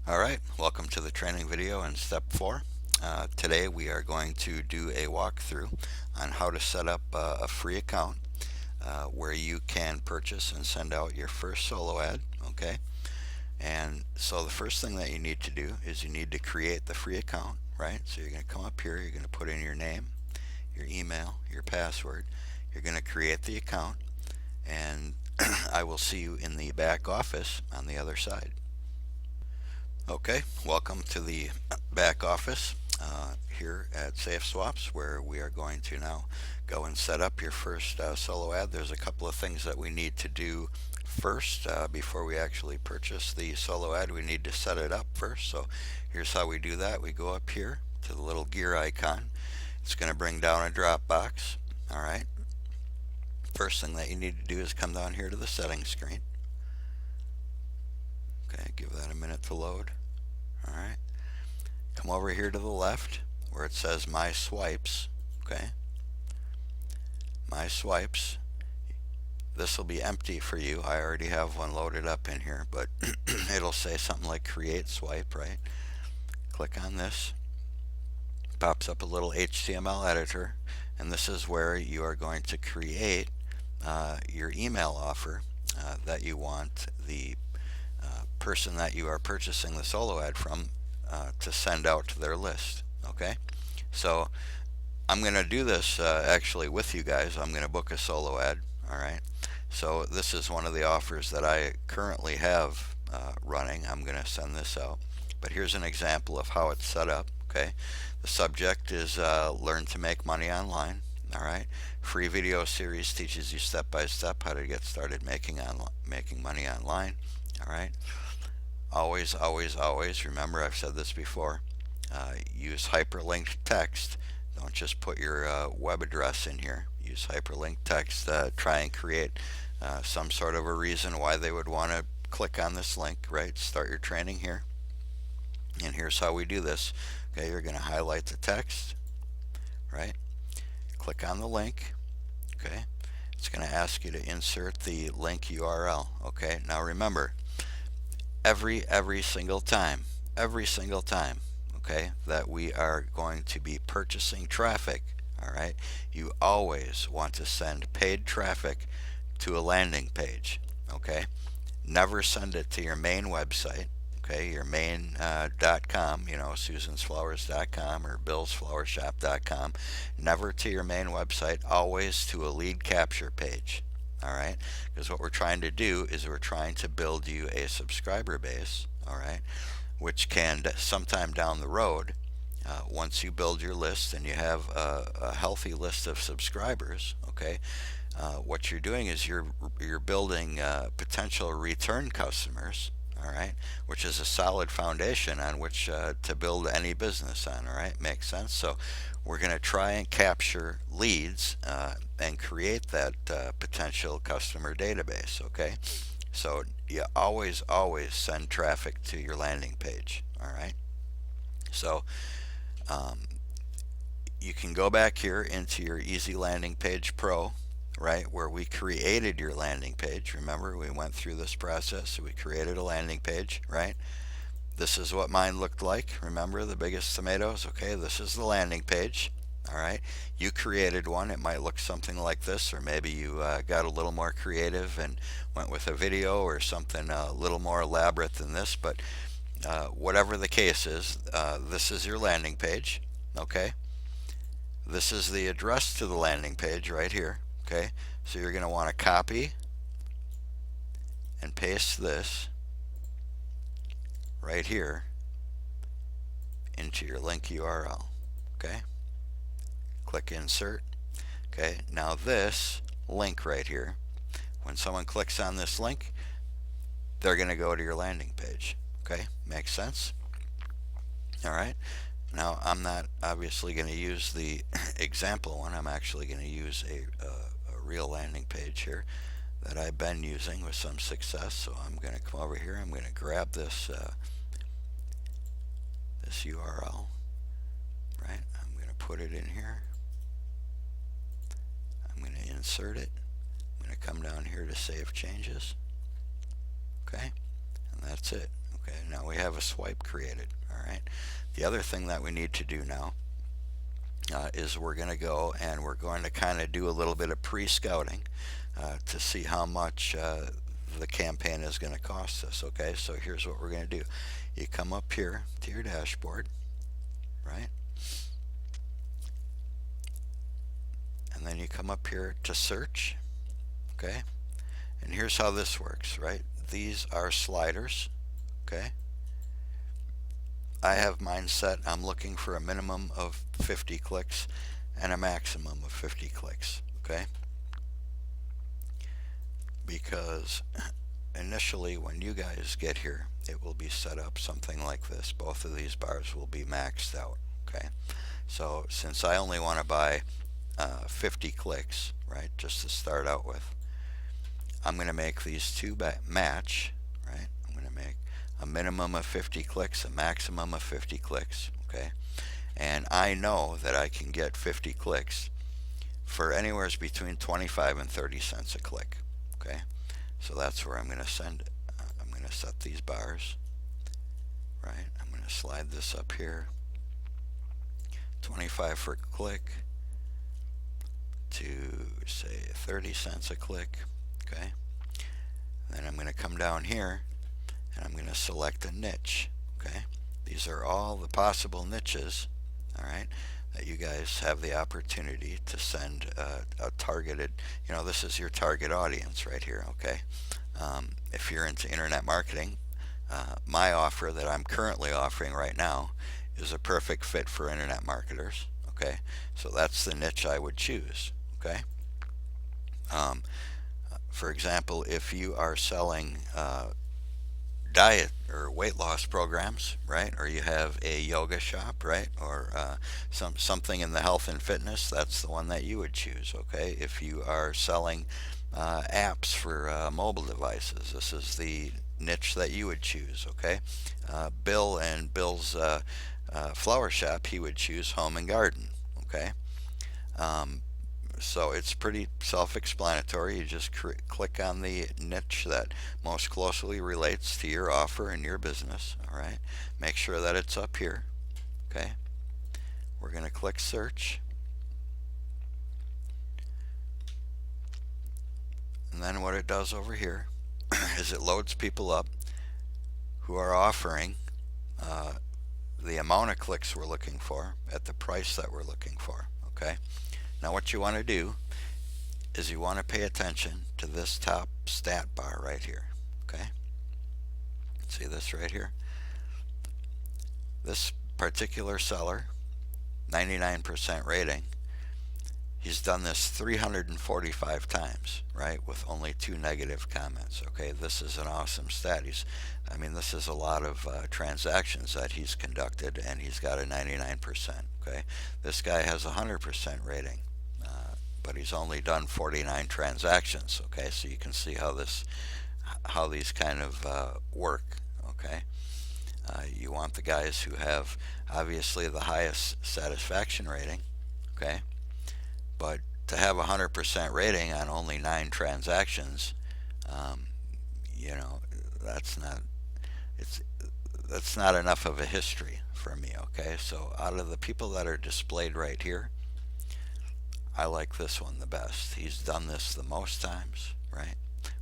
Alright, welcome to the training video in step 4. Today we are going to do a walkthrough on how to set up a free account where you can purchase and send out your first solo ad. Okay, and so the first thing that you need to do is you need to create the free account, right? So you're going to come up here, you're going to put in your name, your email, your password. You're going to create the account, and I will see you in the back office on the other side. Okay, welcome to the back office here at Safe Swaps, where we are going to now go and set up your first solo ad. There's a couple of things that we need to do first before we actually purchase the solo ad. We need to set it up first. So here's how we do that. We go up here to the little gear icon. It's going to bring down a drop box. All right. First thing that you need to do is come down here to the settings screen. Okay, give that a minute to load. Alright, come over here to the left where it says My Swipes. Okay, My Swipes. This will be empty for you. I already have one loaded up in here, but it'll say something like Create Swipe, right? Click on this. Pops up a little HTML editor, and this is where you are going to create your email offer that you want the person that you are purchasing the solo ad from to send out to their list. Okay, so I'm going to do this actually with you guys. I'm going to book a solo ad. All right, so this is one of the offers that I currently have running. I'm going to send this out, but here's an example of how it's set up. Okay, the subject is learn to make money online. All right, free video series teaches you step by step how to get started making money online. All right, always, remember, I've said this before, use hyperlinked text. Don't just put your web address in here. Use hyperlinked text. Try and create some sort of a reason why they would want to click on this link, right? Start your training here. And here's how we do this. Okay, you're going to highlight the text, right? Click on the link. Okay, it's going to ask you to insert the link URL. Okay, now remember, every single time, okay, that we are going to be purchasing traffic, all right, you always want to send paid traffic to a landing page. Okay, never send it to your main website. Okay, your main.com, susansflowers.com or billsflowershop.com. Never to your main website, always to a lead capture page. All right, because what we're trying to do is we're trying to build you a subscriber base. All right, which can sometime down the road, once you build your list and you have a healthy list of subscribers, okay, what you're doing is you're building potential return customers. All right, which is a solid foundation on which to build any business on. All right, makes sense. So we're going to try and capture leads and create that potential customer database. Okay, so you always send traffic to your landing page. All right, so you can go back here into your Easy Landing Page Pro, right, where we created your landing page. Remember, we went through this process. So we created a landing page, right? This is what mine looked like. Remember, the biggest tomatoes? Okay, this is the landing page. All right, you created one. It might look something like this, or maybe you got a little more creative and went with a video or something a little more elaborate than this. But whatever the case is, this is your landing page. Okay, this is the address to the landing page right here. Okay, so you're going to want to copy and paste this right here into your link URL. Okay, click insert. Okay, now this link right here, when someone clicks on this link, they're going to go to your landing page. Okay, makes sense? All right, now I'm not obviously going to use the example one. I'm actually going to use a real landing page here that I've been using with some success. So I'm going to come over here. I'm going to grab this this URL, right? I'm going to put it in here. I'm going to insert it. I'm going to come down here to save changes. Okay, and that's it. Okay, now we have a swipe created. All right. The other thing that we need to do now is we're going to go and we're going to kind of do a little bit of pre-scouting to see how much the campaign is going to cost us. Okay, so here's what we're going to do. You come up here to your dashboard, right? And then you come up here to search, okay? And here's how this works, right? These are sliders, okay? I have mine set. I'm looking for a minimum of 50 clicks and a maximum of 50 clicks, okay? Because initially when you guys get here, it will be set up something like this. Both of these bars will be maxed out, okay? So since I only want to buy 50 clicks, right, just to start out with, I'm going to make these two match, right? I'm going to make a minimum of 50 clicks, a maximum of 50 clicks, okay? And I know that I can get 50 clicks for anywhere between 25 and 30 cents a click, okay? So that's where I'm going to send it. I'm going to set these bars, right? I'm going to slide this up here, 25 for a click to say 30 cents a click, okay? Then I'm going to come down here and I'm going to select a niche, okay? These are all the possible niches, all right, that you guys have the opportunity to send a targeted, this is your target audience right here, okay? If you're into internet marketing, my offer that I'm currently offering right now is a perfect fit for internet marketers, okay? So that's the niche I would choose, okay? For example, if you are selling diet or weight loss programs, right, or you have a yoga shop, right, or something in the health and fitness, that's the one that you would choose, okay? If you are selling apps for mobile devices, this is the niche that you would choose, okay? Bill and Bill's flower shop, he would choose home and garden, okay? So it's pretty self-explanatory. You just click on the niche that most closely relates to your offer and your business, all right? Make sure that it's up here, okay? We're going to click search. And then what it does over here is it loads people up who are offering the amount of clicks we're looking for at the price that we're looking for, okay? Now what you want to do is you want to pay attention to this top stat bar right here, okay? See this right here? This particular seller, 99% rating, he's done this 345 times, right, with only 2 negative comments, okay? This is an awesome stat. This is a lot of transactions that he's conducted, and he's got a 99%, okay? This guy has a 100% rating, but he's only done 49 transactions, okay? So you can see how these kind of work, okay? You want the guys who have obviously the highest satisfaction rating, okay? But to have a 100% rating on only 9 transactions, that's not enough of a history for me, okay? So out of the people that are displayed right here, I like this one the best. He's done this the most times, right?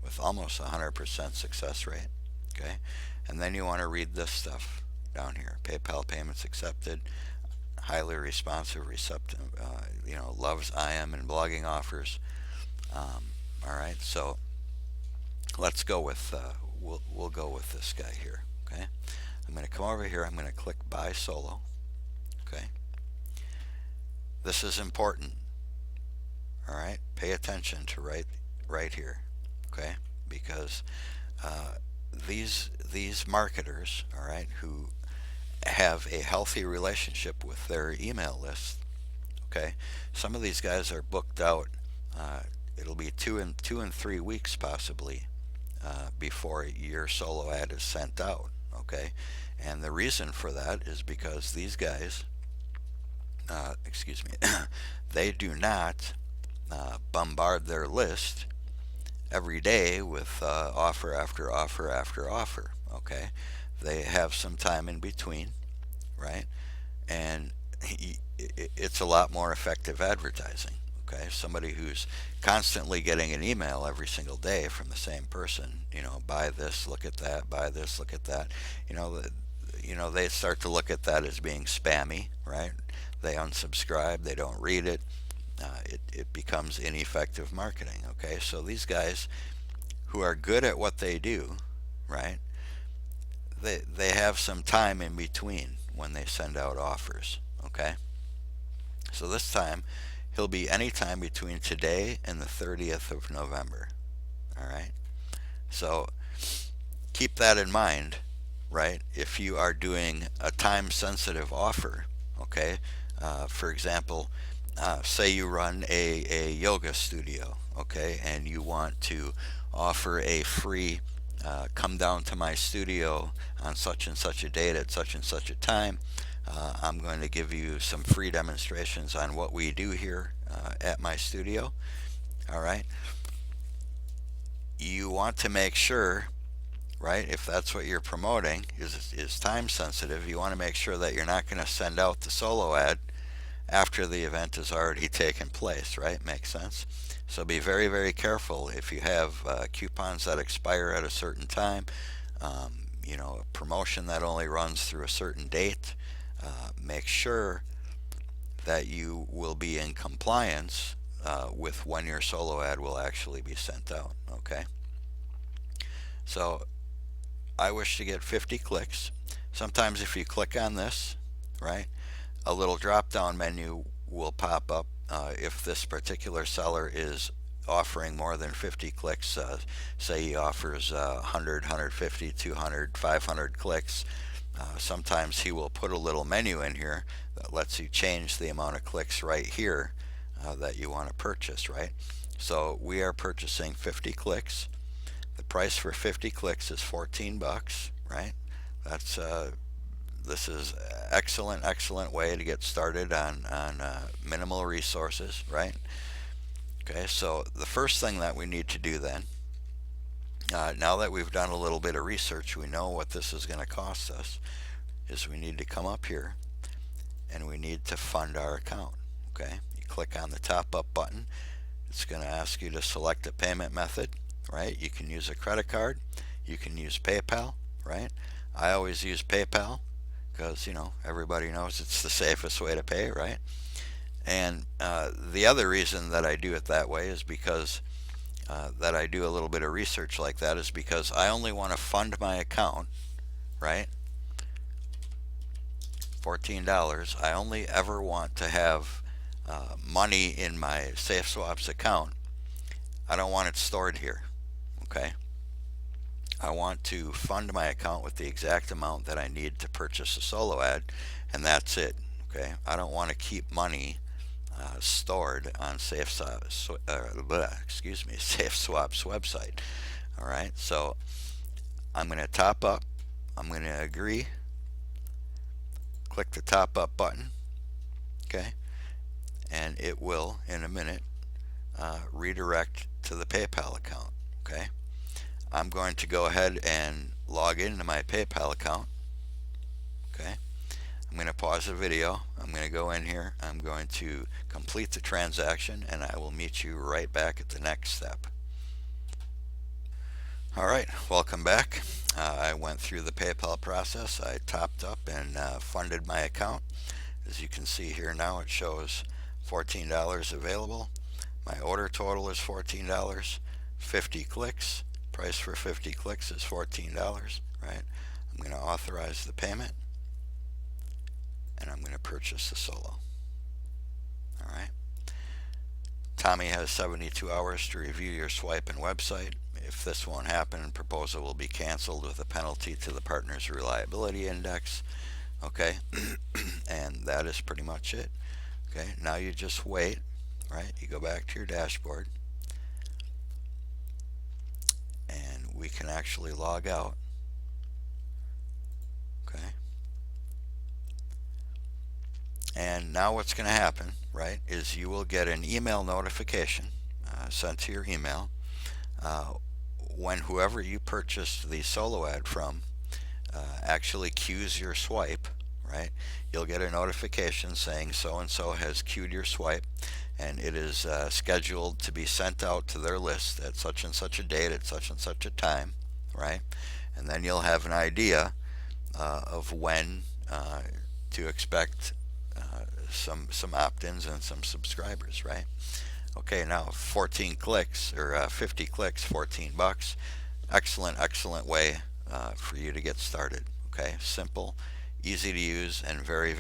With almost 100% success rate, okay? And then you want to read this stuff down here. PayPal payments accepted, highly responsive, receptive, loves IM and blogging offers. All right, so let's go with, we'll go with this guy here, okay? I'm going to come over here. I'm going to click Buy Solo, okay? This is important. All right, pay attention to right here, okay? Because these marketers, all right, who have a healthy relationship with their email list, okay? Some of these guys are booked out. It'll be 2 and 3 weeks possibly before your solo ad is sent out, okay? And the reason for that is because these guys, they do not bombard their list every day with offer after offer after offer, okay? They have some time in between, right? And it's a lot more effective advertising. Okay, somebody who's constantly getting an email every single day from the same person, buy this, look at that, buy this, look at that. You know, they start to look at that as being spammy, right? They unsubscribe, they don't read it. It becomes ineffective marketing. Okay, so these guys who are good at what they do, right? They have some time in between when they send out offers. Okay, so this time he'll be anytime between today and the 30th of November. All right, so keep that in mind, right? If you are doing a time sensitive offer, okay, for example, say you run a yoga studio, okay, and you want to offer a free come down to my studio on such and such a date at such and such a time. I'm going to give you some free demonstrations on what we do here at my studio. All right. You want to make sure, right, if that's what you're promoting is time sensitive, you want to make sure that you're not going to send out the solo ad after the event has already taken place, right? Makes sense? So be very, very careful if you have coupons that expire at a certain time, a promotion that only runs through a certain date. Make sure that you will be in compliance with when your solo ad will actually be sent out, okay? So I wish to get 50 clicks. Sometimes if you click on this, right, a little drop down menu will pop up if this particular seller is offering more than 50 clicks. Say he offers 100, 150, 200, 500 clicks. Sometimes he will put a little menu in here that lets you change the amount of clicks right here that you want to purchase, right? So we are purchasing 50 clicks. The price for 50 clicks is 14 bucks, right? That's this is excellent way to get started on minimal resources, right? Okay, so the first thing that we need to do then, now that we've done a little bit of research, we know what this is going to cost us, is we need to come up here and we need to fund our account. Okay, you click on the top up button. It's going to ask you to select a payment method, right? You can use a credit card, you can use PayPal, right? I always use PayPal because everybody knows it's the safest way to pay, right? And the other reason that I do it that way is because that I do a little bit of research like that is because I only want to fund my account, right? $14. I only ever want to have money in my SafeSwaps account. I don't want it stored here, okay? I want to fund my account with the exact amount that I need to purchase a solo ad, and that's it, okay? I don't want to keep money stored on SafeSwap's website. All right, so I'm going to top up. I'm going to agree. Click the top up button. Okay, and it will in a minute redirect to the PayPal account. Okay, I'm going to go ahead and log into my PayPal account. Okay, I'm going to pause the video. I'm going to go in here. I'm going to complete the transaction, and I will meet you right back at the next step. All right, welcome back. I went through the PayPal process. I topped up and funded my account. As you can see here now, it shows $14 available. My order total is $14. 50 clicks. Price for 50 clicks is $14, right? I'm going to authorize the payment, and I'm going to purchase the solo. All right. Tommy has 72 hours to review your swipe and website. If this won't happen, proposal will be canceled with a penalty to the partner's reliability index. Okay, and that is pretty much it. Okay, now you just wait, right? You go back to your dashboard, and we can actually log out. Okay, and now what's going to happen, right, is you will get an email notification sent to your email when whoever you purchased the solo ad from actually queues your swipe, right? You'll get a notification saying so and so has queued your swipe, and it is scheduled to be sent out to their list at such and such a date at such and such a time, right? And then you'll have an idea of when to expect some opt-ins and some subscribers, right? Okay, now 14 clicks or 50 clicks, $14. Excellent way for you to get started. Okay, simple, easy to use, and very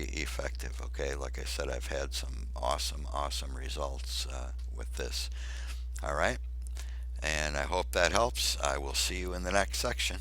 effective. Okay, like I said, I've had some awesome results with this. All right, and I hope that helps. I will see you in the next section.